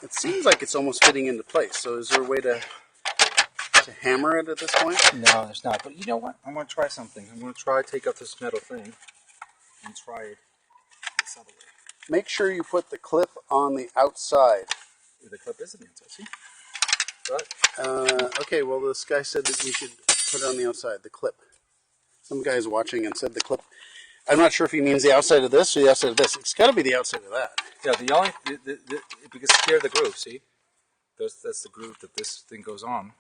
It seems like it's almost fitting into place. So is there a way to hammer it at this point? No, there's not. But you know what? I'm going to try something. I'm going to take up this metal thing and try it this other way. Make sure you put the clip on the outside. The clip is on the inside, see? But, okay, well, this guy said that you should put it on the outside, the clip. Some guy's watching and said the clip. I'm not sure if he means the outside of this or the outside of this. It's got to be the outside of that. Yeah, because here the groove, see? That's the groove that this thing goes on.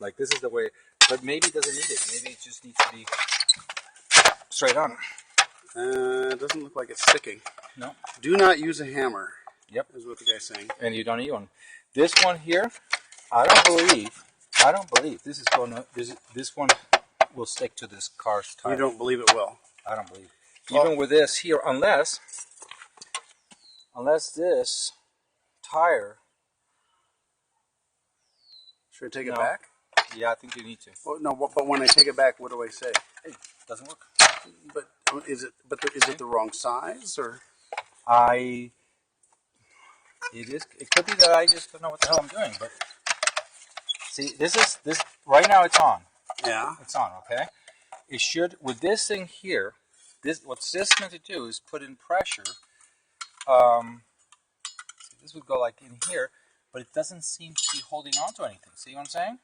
Like, this is the way, but maybe it doesn't need it. Maybe it just needs to be straight on. It doesn't look like it's sticking. No. Do not use a hammer. Yep. Is what the guy's saying. And you don't need one. This one here, I don't believe this is gonna. This one will stick to this car's tire. You don't believe it will? I don't believe. Even with this here, unless this tire. Should I take it back? Yeah, I think you need to. Well, no, but when I take it back, what do I say? Hey, doesn't work. But is it? But is it the wrong size or? It could be that I just don't know what the hell I'm doing. But see, this right now. It's on. Yeah. It's on. Okay. It should with this thing here. What's this meant to do is put in pressure. This would go like in here, but it doesn't seem to be holding on to anything. See what I'm saying?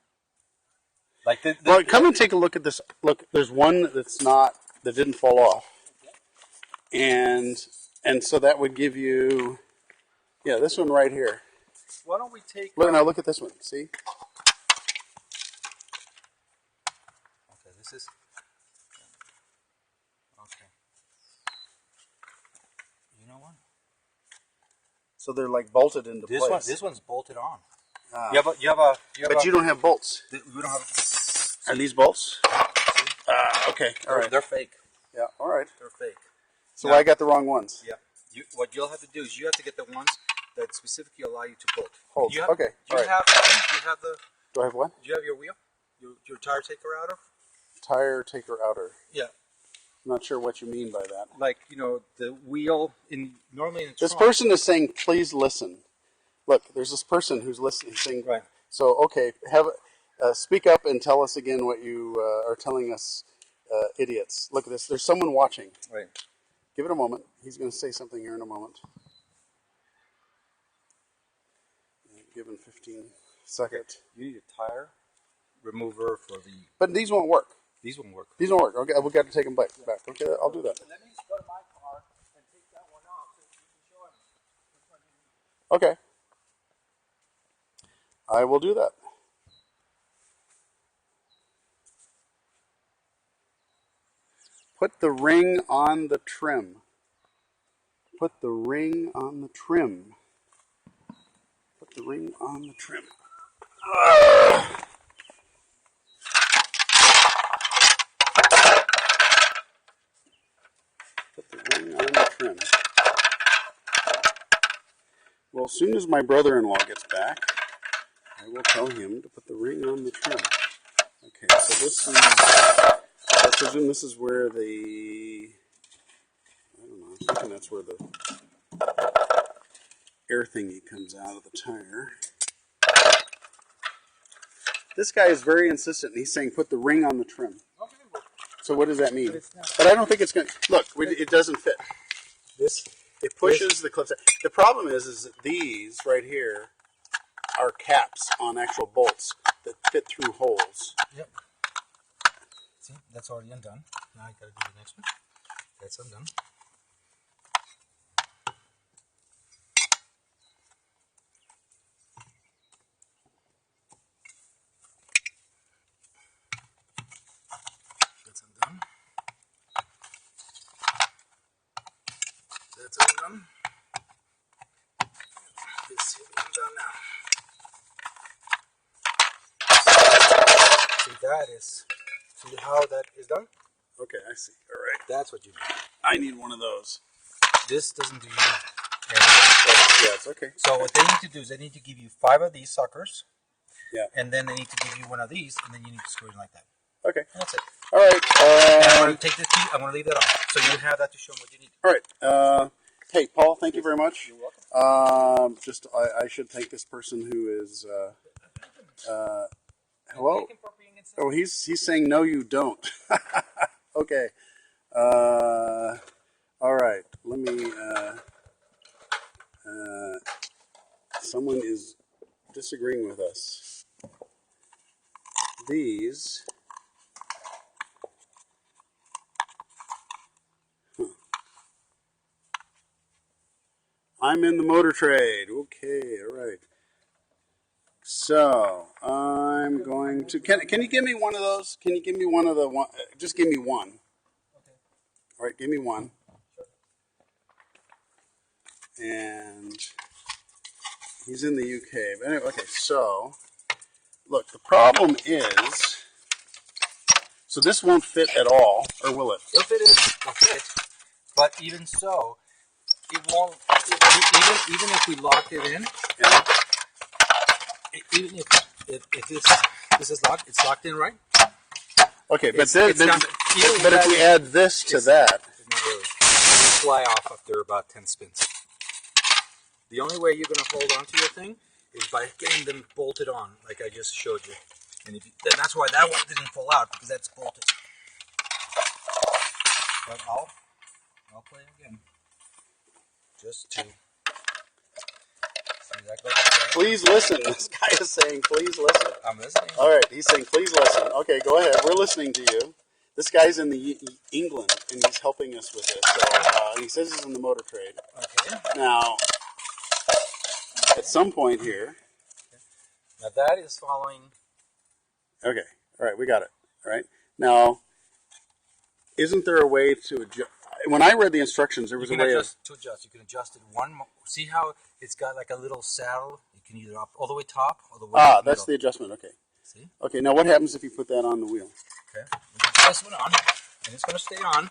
Like well, come and take a look at this. Look, there's one that didn't fall off, and so that would give you, yeah, this one right here. Why don't we take? Look now. Look at this one. See? Okay, this is. Okay. You know what? So they're like bolted into place. This one's bolted on. But you don't have bolts. We don't have. Are these bolts? Okay. All right. They're fake. Yeah. All right. They're fake. So I got the wrong ones. Yeah. What you'll have to do is you have to get the ones that specifically allow you to bolt. Hold. Okay. Do you have the? Do I have what? Do you have your wheel? Your tire taker outer? Tire taker outer. Yeah. I'm not sure what you mean by that. Like, the wheel normally in the This trunk. person is saying, please listen. Look, there's this person who's listening, saying, right. So, okay, speak up and tell us again what you are telling us, idiots. Look at this. There's someone watching. Right. Give it a moment. He's going to say something here in a moment. Give him 15 seconds. Okay. You need a tire remover for the... But these won't work. These won't work. These won't work. Okay, we've got to take them back. Okay, I'll do that. Let me just go to my car and take that one off so you can show him which one you need. Okay. I will do that. Put the ring on the trim. Put the ring on the trim. Put the ring on the trim. Put the ring on the trim. Well, as soon as my brother-in-law gets back, I will tell him to put the ring on the trim. Okay, so this is, I presume this is where the, I don't know, I'm thinking that's where the air thingy comes out of the tire. This guy is very insistent. He's saying put the ring on the trim. So what does that mean? But I don't think it's going to, look, it doesn't fit. It pushes the clips. The problem is that these right here are caps on actual bolts that fit through holes. Yep. See, that's already undone. Now I gotta do the next one. That's undone. That's undone. That's undone. This is undone now. See how that is done? Okay, I see. All right. That's what you need. I need one of those. This doesn't do you Yeah, it's okay. So what they need to do is they need to give you 5 of these suckers. Yeah. And then they need to give you one of these, and then you need to screw it like that. Okay. And that's it. All right. And I'm going to take this key. I'm going to leave that on. So you have that to show them what you need. All right. Hey, Paul, thank you very much. You're welcome. I should thank this person who is. Hello. Oh, he's saying no, you don't. Okay. All right. Let me. Someone is disagreeing with us. These. I'm in the motor trade. Okay, all right. So I'm going to. Can you give me one of those? Can you give me one of the one? Just give me one. Okay. All right, give me one. And he's in the UK. But anyway, okay. So look, the problem is. So this won't fit at all, or will it? If it is, it'll fit. But even so, it won't. Even if we locked it in, Yeah. even if this is locked, it's locked in, right? Okay, but but if we add this to that, it'll fly off after about 10 spins. The only way you're going to hold on to your thing is by getting them bolted on, like I just showed you. And then that's why that one didn't fall out, because that's bolted. But I'll play again, just to. please listen. This guy is saying, please listen. I'm listening. All right, he's saying, please listen. Okay, go ahead. We're listening to you. This guy's in the England, and he's helping us with this. So he says he's in the motor trade. Okay. Now, at some point here. Now that is following. Okay. All right, we got it. All right. Now, isn't there a way to adjust? When I read the instructions, there was a way to adjust. You can adjust it one. See how it's got like a little saddle. You can either up all the way top or the way. That's the adjustment. Okay. See. Okay. Now, what happens if you put that on the wheel? Okay. We put this one on, and it's going to stay on.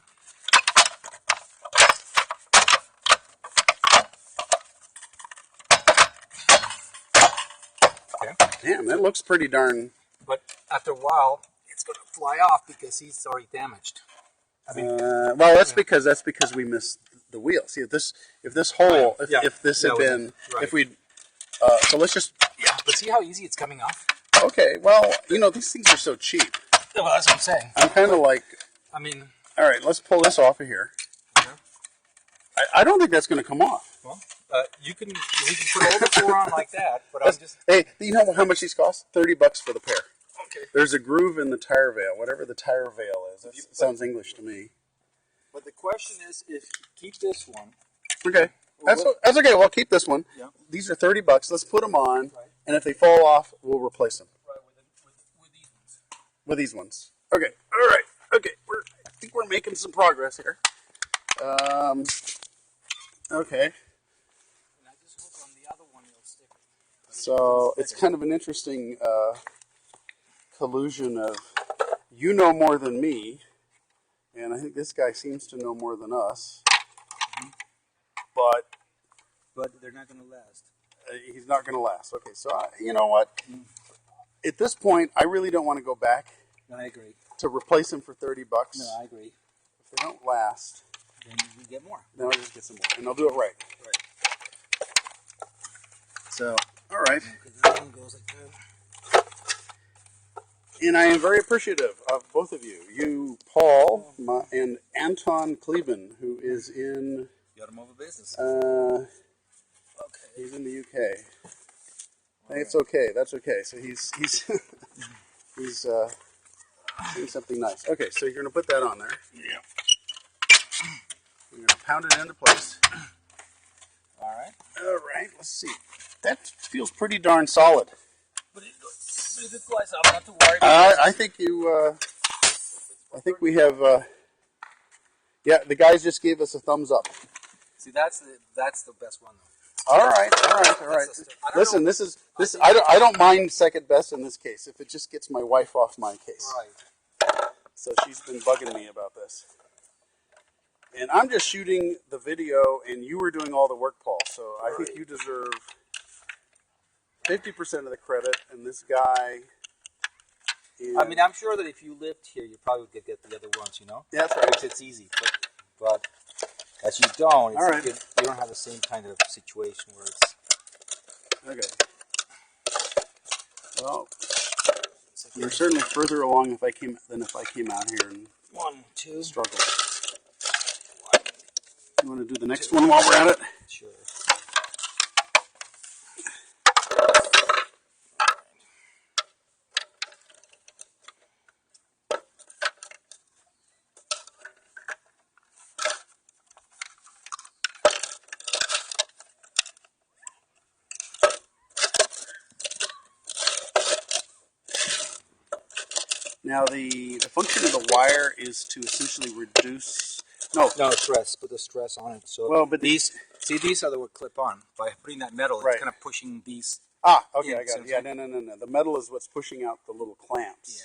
Okay. Damn, that looks pretty darn. But after a while, it's going to fly off because he's already damaged. I mean, well, that's because we missed the wheel. See, if this hole, if this had been, right. if we, so let's just. Yeah, but see how easy it's coming off. Okay, well, these things are so cheap. Well, that's what I'm saying. I'm kind of like. I mean. All right, let's pull this off of here. Yeah. I don't think that's going to come off. Well, you can put all the four on like that, but I'm just. Hey, you know how much these cost? $30 for the pair. Okay. There's a groove in the tire veil, whatever the tire veil is. That sounds English to me. But the question is, if you keep this one. Okay. That's okay. We'll keep this one. Yeah. These are $30. Let's put them on, and if they fall off, we'll replace them. Right, with these ones. With these ones. Okay. All right. Okay. I think we're making some progress here. Okay. And I just hope on the other one it'll stick. So it's kind of an interesting collusion of you know more than me, and I think this guy seems to know more than us. Mm-hmm. But they're not going to last. He's not going to last. Okay, so you know what? Mm. At this point, I really don't want to go back. No, I agree. To replace him for $30. No, I agree. If they don't last, then we get more. Then I'll just get some more, and I'll do it right. Right. So, all right. Because this one goes like that. And I am very appreciative of both of you. You, Paul, and Anton Cleven, who is in the automobile business. Okay. He's in the UK. It's okay. That's okay. So he's he's doing something nice. Okay, so you're gonna put that on there. Yeah. You're gonna pound it into place. All right. All right. Let's see. That feels pretty darn solid. But if it flies up, not to worry about it. I think you. I think we have. Yeah, the guys just gave us a thumbs up. See, that's the best one though. All right. Listen, this. I don't mind second best in this case if it just gets my wife off my case. Right. So she's been bugging me about this, and I'm just shooting the video, and you were doing all the work, Paul. So I think you deserve 50% of the credit, and this guy. I mean, I'm sure that if you lived here, you probably would get the other ones. You know. Yeah, that's right. It's easy, but As you don't, it's, All right. you don't have the same kind of situation where it's. Okay. Well, you're certainly further along than if I came out here and 1, 2. struggled. You want to do the next one while we're at it? Sure. Now the function of the wire is to essentially reduce. No, stress. Put the stress on it. So well, but these are the would clip on. By putting that metal, right. it's kind of pushing these. Okay, I got it. Yeah, no. The metal is what's pushing out the little clamps.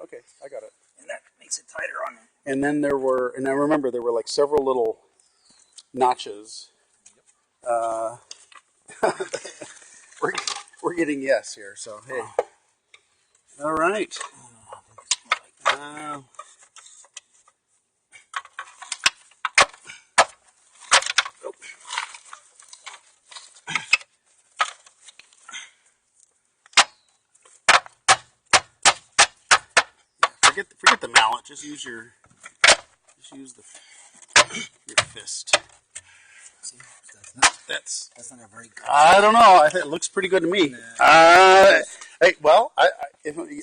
Yeah. Okay, I got it. And that makes it tighter on it. And then and I remember there were like several little notches. Yep. We're getting yes here, so hey. All right. Forget the mallet. Just use your fist. See, That's not a very good. I don't know. I think it looks pretty good to me. Hey, well,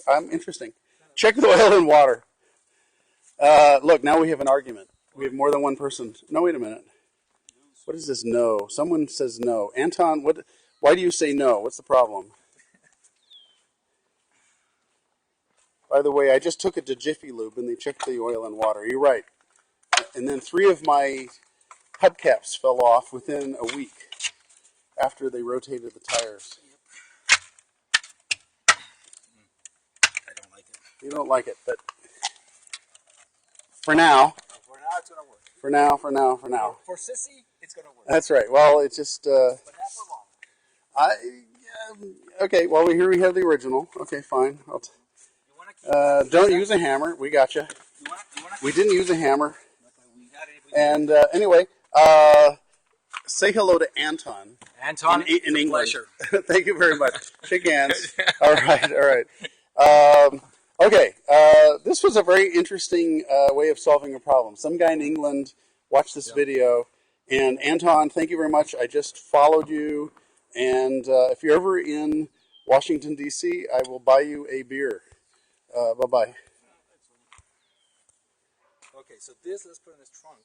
I'm interesting. Check the oil and water. Look, now we have an argument. We have more than one person. No, wait a minute. What is this? No. Someone says no. Anton, what? Why do you say no? What's the problem? By the way, I just took it to Jiffy Lube and they checked the oil and water. You're right. And then 3 of my hubcaps fell off within a week after they rotated the tires. I don't like it. You don't like it, but for now. For now, it's gonna work. For now. For Sissy, it's gonna work. That's right. Well, it's just. But not for long. Okay. Well, here we have the original. Okay, fine. Don't use a hammer. We got you. We didn't use a hammer. And anyway, say hello to Anton. Anton, in England. Pleasure. Thank you very much. Shake hands. All right. Okay. This was a very interesting way of solving a problem. Some guy in England watched this video, and Anton, thank you very much. I just followed you, and if you're ever in Washington D.C., I will buy you a beer. Bye-bye. Okay, so let's put in this trunk.